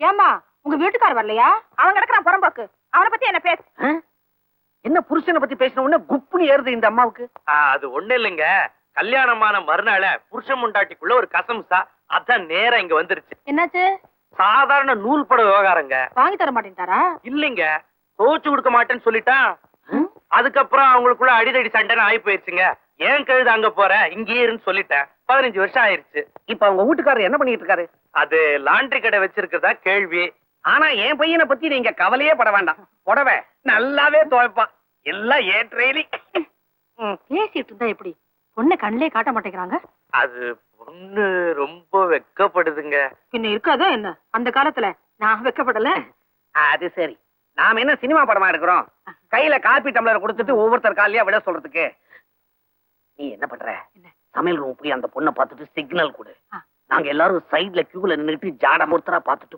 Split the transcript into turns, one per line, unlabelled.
ஏமா உங்க வீட்டுக்காரர் வரலையா? அவன் கிடக்குறான் புறம்போக்கு. அவனை பத்தி என்ன பேசு.
என்ன புருஷனை பத்தி பேசின உடனே குப்புன்னு ஏறுது இந்த அம்மாவுக்கு.
அது ஒண்ணு இல்லைங்க, கல்யாணமான மறுநாள புருஷன் முண்டாட்டிக்குள்ள ஒரு கசம்சா, அதான் நேரா இங்க வந்துருச்சு.
என்னாச்சு?
சாதாரண நூல் பட விவகாரங்க.
வாங்கி தர மாட்டேன்ட்டாரா?
இல்லைங்க, தோச்சு கொடுக்க மாட்டேன்னு சொல்லிட்டான். அதுக்கப்புறம் அவங்களுக்குள்ள அடிதடி சண்டைன்னு ஆகி போயிருச்சுங்க. ஏன் கழுது அங்க போற, இங்கே இருன்னு சொல்லிட்டேன். 15 வருஷம் ஆயிருச்சு.
இப்ப அவங்க வீட்டுக்காரர் என்ன பண்ணிட்டு இருக்காரு?
அது லாண்டரி கடை வச்சிருக்கிறதா கேள்வி.
ஆனா என் பையனை பத்தி நீங்க கவலையே பட வேண்டாம். புடவை நல்லாவே துவைப்பான். எல்லாம் ஏற்றேலி.
பேசிட்டு இருந்தா எப்படி? பொண்ணை கண்ணிலே காட்ட மாட்டேங்கிறாங்க.
அது பொண்ணு ரொம்ப வெக்கப்படுதுங்க.
பின்ன இருக்காதா என்ன? அந்த காலத்துல நான் வெக்கப்படல.
அது சரி, நாம என்ன சினிமா படமா எடுக்கிறோம்? கையில காப்பி டம்ளர் கொடுத்துட்டு ஒவ்வொருத்தர் காலையா விட சொல்றதுக்கு. நீ என்ன பண்ற? சமையல் ரூம் போய் அந்த பொண்ணை பார்த்துட்டு சிக்னல் கொடு. நாங்க எல்லாரும் சைடுல கியூல நின்னுட்டு ஜாட மூர்த்தரா பார்த்துட்டு